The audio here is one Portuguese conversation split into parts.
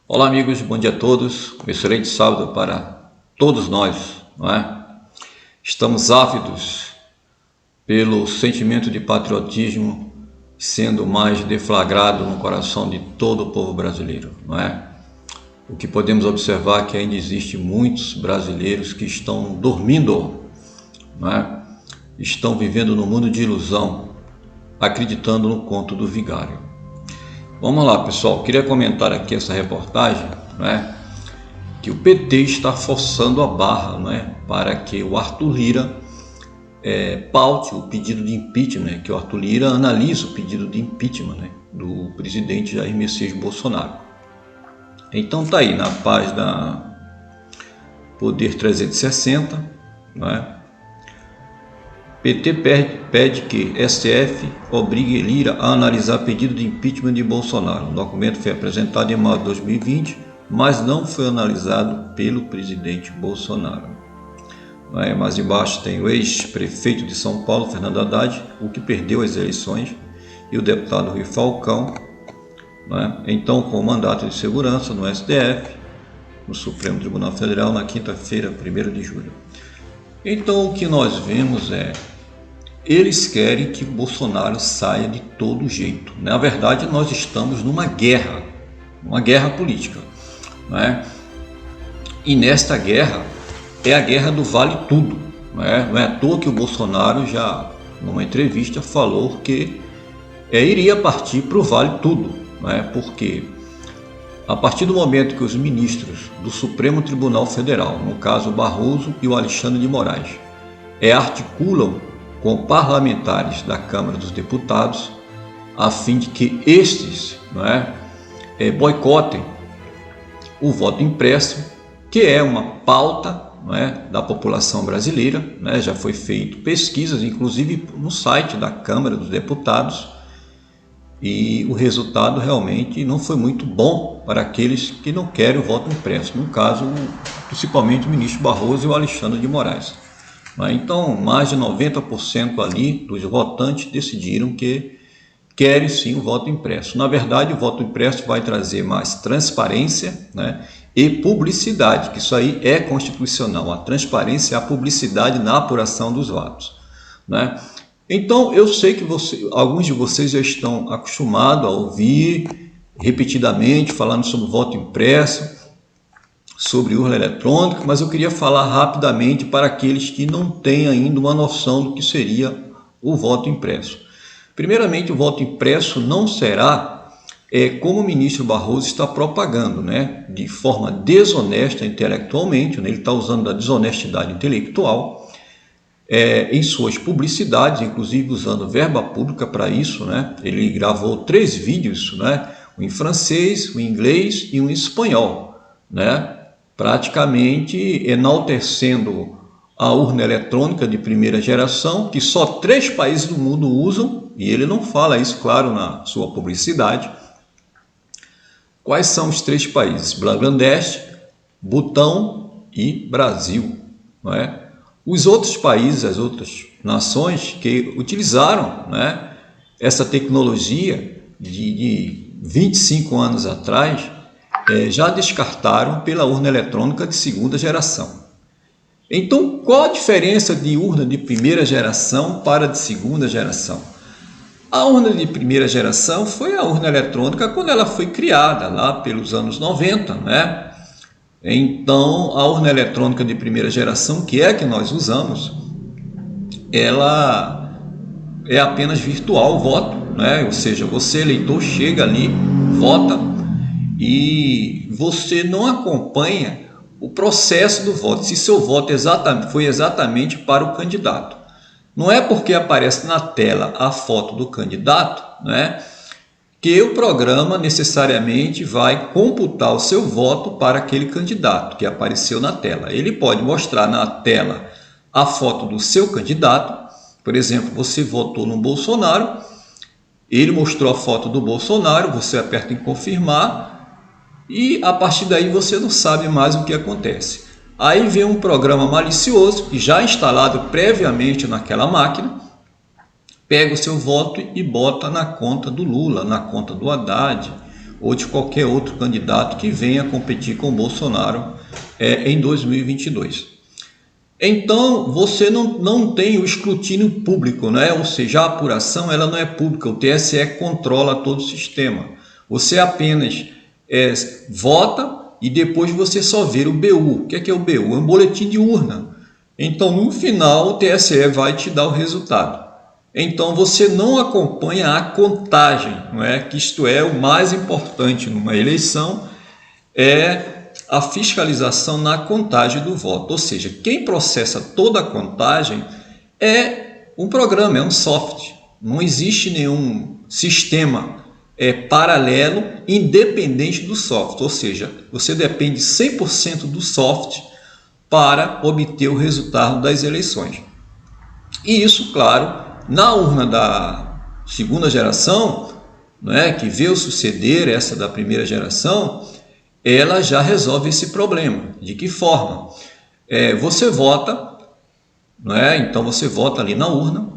Olá amigos, bom dia a todos, um excelente sábado para todos nós, não é? Estamos ávidos pelo sentimento de patriotismo sendo mais deflagrado no coração de todo o povo brasileiro, não é? O que podemos observar é que ainda existe muitos brasileiros que estão dormindo, não é? Estão vivendo no mundo de ilusão, acreditando no conto do vigário. Vamos lá, pessoal, queria comentar aqui essa reportagem, né, que o PT está forçando a barra, né, para que o Arthur Lira paute o pedido de impeachment, que o Arthur Lira analise o pedido de impeachment, né, do presidente Jair Messias Bolsonaro. Então tá aí na página Poder 360, né, PT pede que STF obrigue Lira a analisar pedido de impeachment de Bolsonaro. O documento foi apresentado em maio de 2020, mas não foi analisado pelo presidente Bolsonaro. Mais embaixo tem o ex-prefeito de São Paulo, Fernando Haddad, o que perdeu as eleições, e o deputado Rui Falcão, então com mandato de segurança no STF, no Supremo Tribunal Federal, na quinta-feira, 1º de julho. Então o que nós vemos eles querem que Bolsonaro saia de todo jeito. Na verdade, nós estamos numa guerra política, né? E nesta guerra é a guerra do vale tudo, né? Não é à toa que o Bolsonaro já, numa entrevista, falou que iria partir para o vale tudo, né? Porque a partir do momento que os ministros do Supremo Tribunal Federal, no caso Barroso e o Alexandre de Moraes, articulam com parlamentares da Câmara dos Deputados, a fim de que estes boicotem o voto impresso, que é uma pauta da população brasileira, já foi feito pesquisas, inclusive no site da Câmara dos Deputados, e o resultado realmente não foi muito bom para aqueles que não querem o voto impresso, no caso, principalmente o ministro Barroso e o Alexandre de Moraes. Então, mais de 90% ali dos votantes decidiram que querem sim o voto impresso. Na verdade, o voto impresso vai trazer mais transparência, e publicidade, que isso aí é constitucional, a transparência e a publicidade na apuração dos votos. Então, eu sei que alguns de vocês já estão acostumados a ouvir repetidamente falando sobre o voto impresso, sobre urna eletrônica, mas eu queria falar rapidamente para aqueles que não têm ainda uma noção do que seria o voto impresso. Primeiramente, o voto impresso não será como o ministro Barroso está propagando, de forma desonesta intelectualmente, ele está usando a desonestidade intelectual em suas publicidades, inclusive usando verba pública para isso, ele gravou 3 vídeos, um em francês, um em inglês e um em espanhol, praticamente enaltecendo a urna eletrônica de primeira geração, que só 3 países do mundo usam, e ele não fala isso, claro, na sua publicidade. Quais são os 3 países? Bangladesh, Butão e Brasil. Os outros países, as outras nações que utilizaram essa tecnologia de 25 anos atrás, já descartaram pela urna eletrônica de segunda geração. Então, qual a diferença de urna de primeira geração para de segunda geração? A urna de primeira geração foi a urna eletrônica quando ela foi criada, lá pelos anos 90, Então, a urna eletrônica de primeira geração, que é a que nós usamos, ela é apenas virtual o voto, ou seja, você, eleitor, chega ali, vota, e você não acompanha o processo do voto, se seu voto foi exatamente para o candidato. Não é porque aparece na tela a foto do candidato, que o programa necessariamente vai computar o seu voto para aquele candidato que apareceu na tela. Ele pode mostrar na tela a foto do seu candidato, por exemplo, você votou no Bolsonaro, ele mostrou a foto do Bolsonaro, você aperta em confirmar, e a partir daí você não sabe mais o que acontece. Aí vem um programa malicioso, já instalado previamente naquela máquina, pega o seu voto e bota na conta do Lula, na conta do Haddad, ou de qualquer outro candidato que venha competir com Bolsonaro em 2022. Então, você não tem o escrutínio público, né? Ou seja, a apuração ela não é pública, o TSE controla todo o sistema. Você apenas vota e depois você só vê o BU. O que é o BU? É um boletim de urna. Então, no final, o TSE vai te dar o resultado. Então, você não acompanha a contagem, não é? Que isto é o mais importante numa eleição, é a fiscalização na contagem do voto. Ou seja, quem processa toda a contagem é um programa, é um software. Não existe nenhum sistema paralelo independente do software. Ou seja, você depende 100% do software para obter o resultado das eleições. E isso, claro, na urna da segunda geração, que veio suceder essa da primeira geração, ela já resolve esse problema. De que forma? Você vota, então você vota ali na urna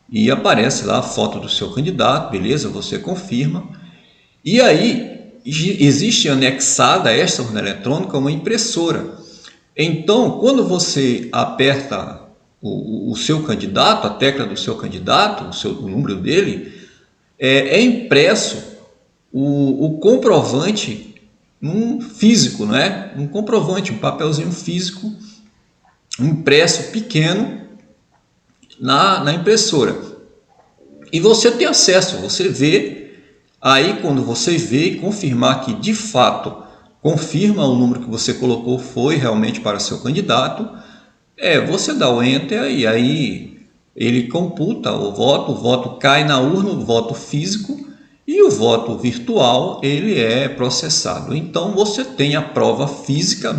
e aparece lá a foto do seu candidato, beleza, você confirma. E aí existe anexada a esta urna eletrônica uma impressora. Então, quando você aperta o seu candidato, a tecla do seu candidato, o número dele, é impresso o comprovante num físico, um comprovante, um papelzinho físico impresso pequeno na impressora. E você tem acesso, você vê, aí quando você vê e confirmar que de fato confirma o número que você colocou foi realmente para seu candidato, você dá o Enter e aí ele computa o voto cai na urna, o voto físico, e o voto virtual ele é processado. Então você tem a prova física,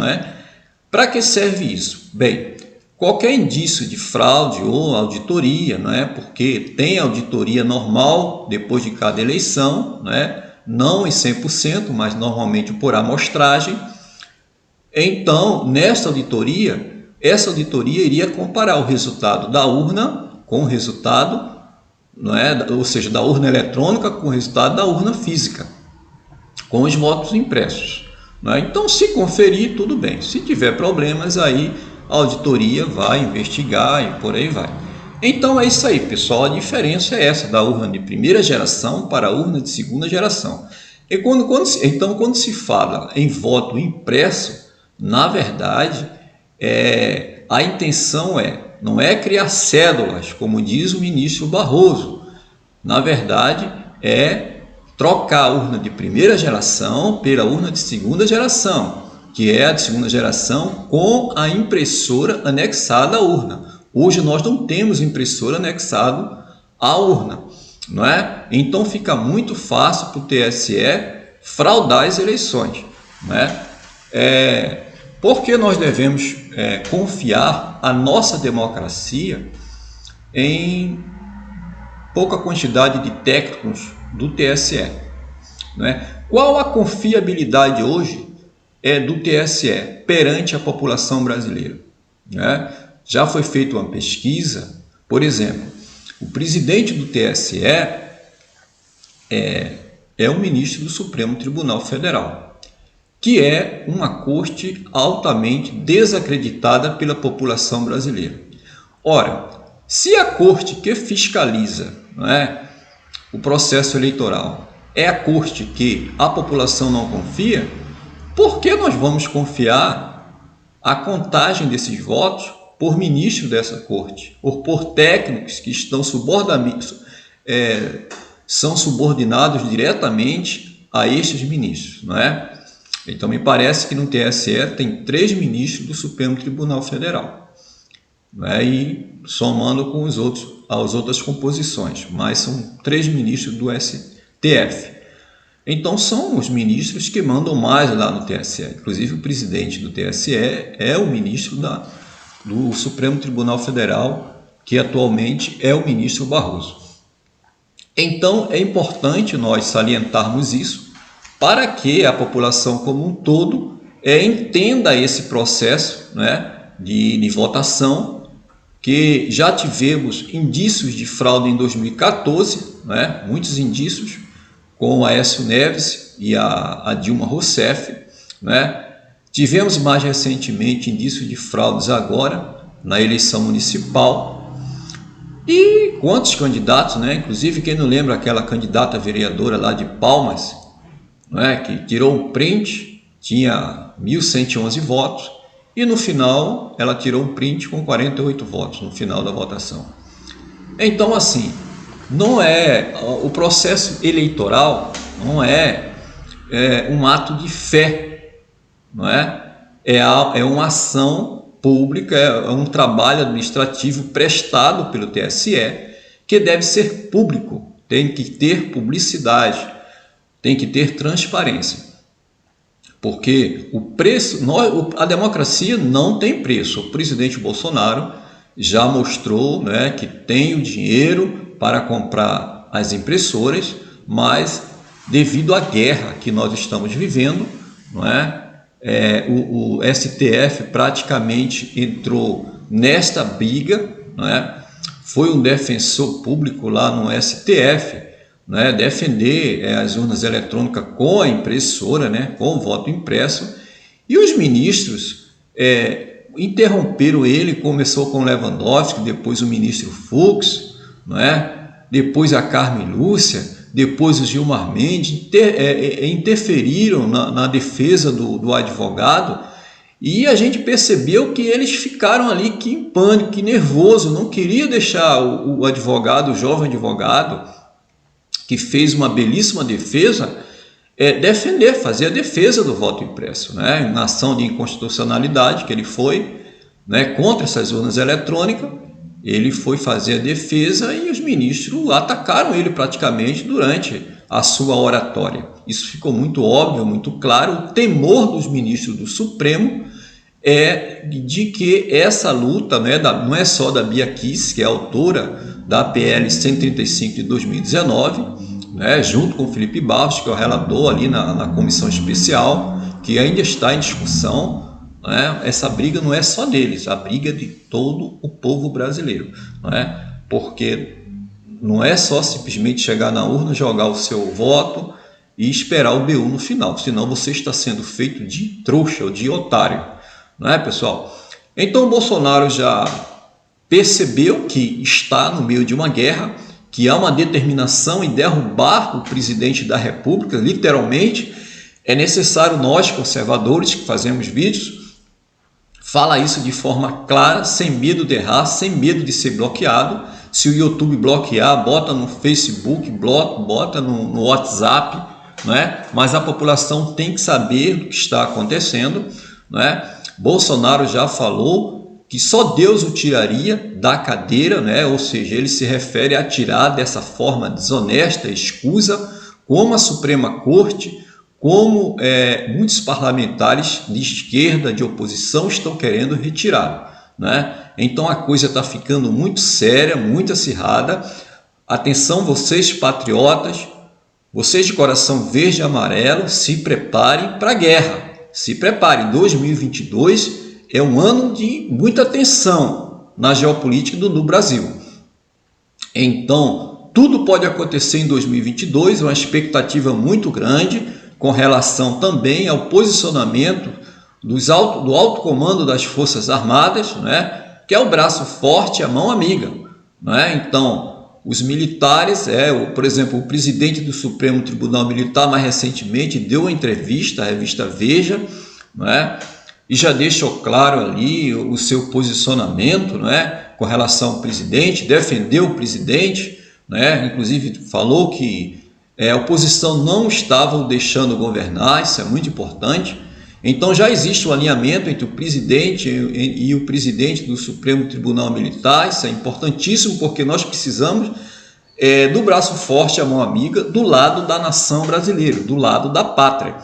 Para que serve isso? Bem, qualquer indício de fraude ou auditoria, Porque tem auditoria normal depois de cada eleição, Não em 100%, mas normalmente por amostragem. Então, nesta auditoria, essa auditoria iria comparar o resultado da urna com o resultado, ou seja, da urna eletrônica com o resultado da urna física, com os votos impressos. Então, se conferir, tudo bem. Se tiver problemas, aí a auditoria vai investigar e por aí vai. Então, é isso aí, pessoal. A diferença é essa da urna de primeira geração para a urna de segunda geração. E quando se fala em voto impresso, na verdade, a intenção não é criar cédulas, como diz o ministro Barroso. Na verdade, é trocar a urna de primeira geração pela urna de segunda geração, que é a de segunda geração com a impressora anexada à urna. Hoje nós não temos impressora anexada à urna, Então fica muito fácil para o TSE fraudar as eleições, Por que nós devemos confiar a nossa democracia em pouca quantidade de técnicos do TSE? Qual a confiabilidade hoje do TSE perante a população brasileira? Já foi feita uma pesquisa, por exemplo, o presidente do TSE é o ministro do Supremo Tribunal Federal, que é uma corte altamente desacreditada pela população brasileira. Ora, se a corte que fiscaliza o processo eleitoral é a corte que a população não confia, por que nós vamos confiar a contagem desses votos por ministro dessa corte, ou por técnicos que estão são subordinados diretamente a estes ministros, Então, me parece que no TSE tem 3 ministros do Supremo Tribunal Federal, e somando com as outras composições, mas são 3 ministros do STF. Então, são os ministros que mandam mais lá no TSE. Inclusive, o presidente do TSE é o ministro do Supremo Tribunal Federal, que atualmente é o ministro Barroso. Então, é importante nós salientarmos isso para que a população como um todo entenda esse processo de votação, que já tivemos indícios de fraude em 2014, muitos indícios, com o Aécio Neves e a Dilma Rousseff, né? Tivemos mais recentemente indícios de fraudes agora na eleição municipal. E quantos candidatos, né? Inclusive, quem não lembra aquela candidata vereadora lá de Palmas, né? Que tirou um print, tinha 1.111 votos, e no final ela tirou um print com 48 votos no final da votação. Então, assim, não é o processo eleitoral, não é um ato de fé, não é? É uma ação pública, é um trabalho administrativo prestado pelo TSE, que deve ser público, tem que ter publicidade, tem que ter transparência. Porque o preço, a democracia não tem preço. O presidente Bolsonaro já mostrou, né, que tem o dinheiro para comprar as impressoras, mas devido à guerra que nós estamos vivendo, não é? O STF praticamente entrou nesta briga, não é? Foi um defensor público lá no STF, né, defender as urnas eletrônicas com a impressora, né, com o voto impresso, e os ministros interromperam ele. Começou com Lewandowski, depois o ministro Fux, não é? Depois a Carmen Lúcia, depois o Gilmar Mendes, interferiram na defesa do advogado, e a gente percebeu que eles ficaram ali que em pânico, que nervoso, não queria deixar o advogado, o jovem advogado, que fez uma belíssima defesa, fazer a defesa do voto impresso, né? Na ação de inconstitucionalidade que ele foi, né, contra essas urnas eletrônicas, ele foi fazer a defesa e os ministros atacaram ele praticamente durante a sua oratória. Isso ficou muito óbvio, muito claro. O temor dos ministros do Supremo é de que essa luta, né, não é só da Bia Kicis, que é autora da PL 135 de 2019, né, junto com o Felipe Barros, que é o relator ali na comissão especial, que ainda está em discussão, né? Essa briga não é só deles, a briga é de todo o povo brasileiro, né? Porque não é só simplesmente chegar na urna, jogar o seu voto e esperar o BU no final, senão você está sendo feito de trouxa ou de otário, não é, pessoal? Então o Bolsonaro já percebeu que está no meio de uma guerra, que há uma determinação em derrubar o presidente da República, literalmente. É necessário nós, conservadores, que fazemos vídeos, falar isso de forma clara, sem medo de errar, sem medo de ser bloqueado. Se o YouTube bloquear, bota no Facebook, bota no WhatsApp, não é? Mas a população tem que saber do que está acontecendo, não é? Bolsonaro já falou que só Deus o tiraria da cadeira, né? Ou seja, ele se refere a tirar dessa forma desonesta, escusa, como a Suprema Corte, como muitos parlamentares de esquerda, de oposição, estão querendo retirar, né? Então a coisa está ficando muito séria, muito acirrada. Atenção, vocês patriotas, vocês de coração verde e amarelo, se preparem para a guerra. Se preparem, 2022 é um ano de muita tensão na geopolítica do Brasil. Então, tudo pode acontecer em 2022, uma expectativa muito grande com relação também ao posicionamento do alto comando das Forças Armadas, né, que é o braço forte, a mão amiga, né? Então, os militares, por exemplo, o presidente do Supremo Tribunal Militar mais recentemente deu uma entrevista à revista Veja, né, e já deixou claro ali o seu posicionamento, né, com relação ao presidente, defendeu o presidente, né, inclusive falou que a oposição não estava o deixando governar, isso é muito importante. Então já existe um alinhamento entre o presidente e o presidente do Supremo Tribunal Militar, isso é importantíssimo, porque nós precisamos do braço forte, a mão amiga, do lado da nação brasileira, do lado da pátria.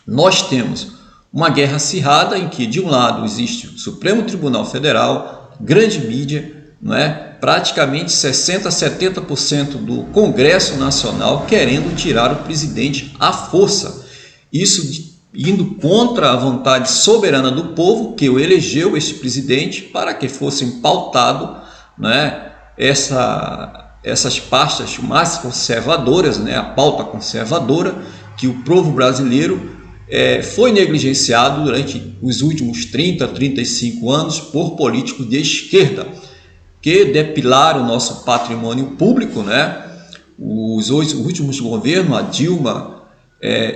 Nós temos uma guerra acirrada em que, de um lado, existe o Supremo Tribunal Federal, grande mídia, não é? Praticamente 60% a 70% do Congresso Nacional querendo tirar o presidente à força. Isso indo contra a vontade soberana do povo, que o elegeu esse presidente para que fossem pautado, né, essas pastas mais conservadoras, né, a pauta conservadora, que o povo brasileiro foi negligenciado durante os últimos 30, 35 anos por políticos de esquerda, que depilaram o nosso patrimônio público, né? Os últimos governos, a Dilma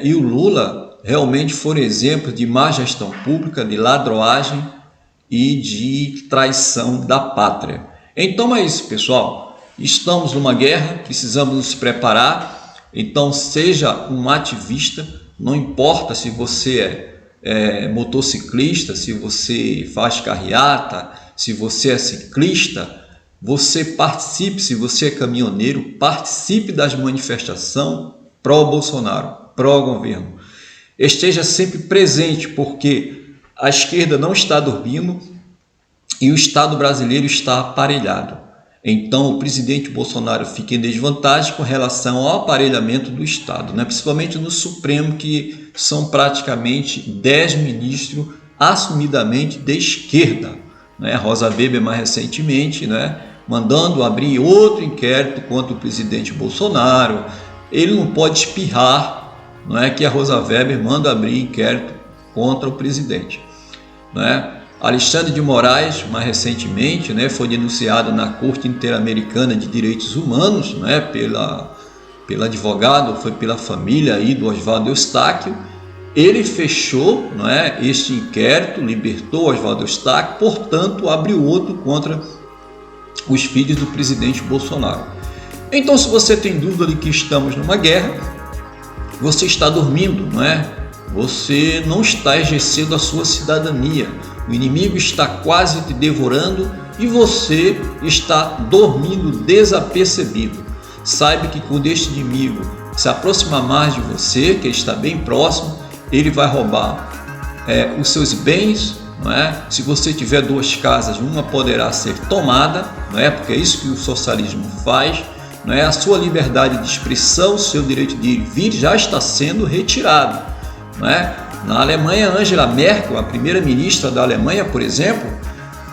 e o Lula, realmente foram exemplos de má gestão pública, de ladroagem e de traição da pátria. Então é isso, pessoal. Estamos numa guerra, precisamos nos preparar. Então seja um ativista, não importa se você é motociclista, se você faz carreata, se você é ciclista, você participe, se você é caminhoneiro, participe das manifestações pró-Bolsonaro, pró-governo. Esteja sempre presente, porque a esquerda não está dormindo e o Estado brasileiro está aparelhado. Então o presidente Bolsonaro fica em desvantagem com relação ao aparelhamento do Estado, né? Principalmente no Supremo, que são praticamente 10 ministros assumidamente de esquerda, né? Rosa Weber mais recentemente, né? Mandando abrir outro inquérito contra o presidente Bolsonaro. Ele não pode espirrar, não é, que a Rosa Weber manda abrir inquérito contra o presidente, não é? Alexandre de Moraes, mais recentemente, né, foi denunciado na Corte Interamericana de Direitos Humanos, né, pelo advogado, foi pela família aí do Oswaldo Eustáquio. Ele fechou, não é, este inquérito, libertou Oswaldo Eustáquio, portanto, abriu outro contra os filhos do presidente Bolsonaro. Então, se você tem dúvida de que estamos numa guerra, você está dormindo, não é? Você não está exercendo a sua cidadania. O inimigo está quase te devorando e você está dormindo desapercebido. Saiba que quando este inimigo se aproximar mais de você, que está bem próximo, ele vai roubar os seus bens, não é? Se você tiver duas casas, uma poderá ser tomada, não é? Porque é isso que o socialismo faz, não é? A sua liberdade de expressão, o seu direito de ir e vir já está sendo retirado, não é? Na Alemanha, Angela Merkel, a primeira-ministra da Alemanha, por exemplo,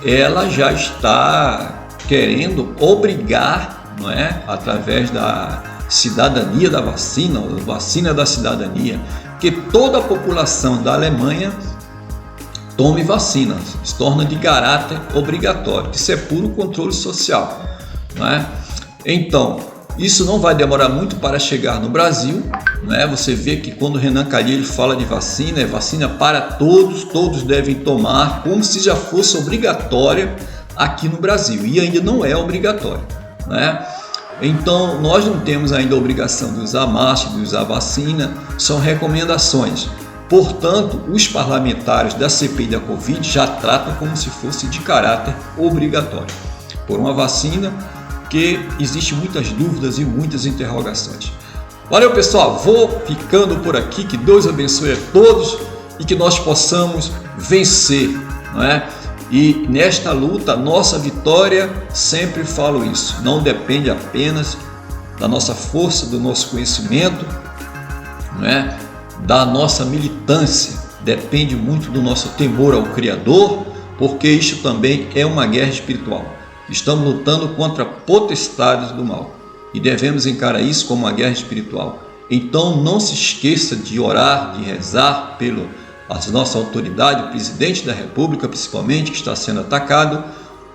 ela já está querendo obrigar, não é, através da cidadania da vacina, ou vacina da cidadania, que toda a população da Alemanha tome vacina, se torna de caráter obrigatório. Isso é puro controle social, não é? Então, isso não vai demorar muito para chegar no Brasil, né? Você vê que quando o Renan Calheiros fala de vacina, é vacina para todos, todos devem tomar, como se já fosse obrigatória aqui no Brasil, e ainda não é obrigatório, né? Então, nós não temos ainda a obrigação de usar máscara, de usar vacina, são recomendações. Portanto, os parlamentares da CPI da Covid já tratam como se fosse de caráter obrigatório, por uma vacina que existe muitas dúvidas e muitas interrogações. Valeu, pessoal, vou ficando por aqui, que Deus abençoe a todos e que nós possamos vencer, não é? E nesta luta, nossa vitória, sempre falo isso, não depende apenas da nossa força, do nosso conhecimento, não é? Da nossa militância, depende muito do nosso temor ao Criador, porque isto também é uma guerra espiritual. Estamos lutando contra potestades do mal e devemos encarar isso como uma guerra espiritual. Então não se esqueça de orar, de rezar pela nossa autoridade, o presidente da República principalmente, que está sendo atacado,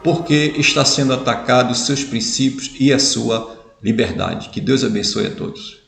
porque está sendo atacado os seus princípios e a sua liberdade. Que Deus abençoe a todos.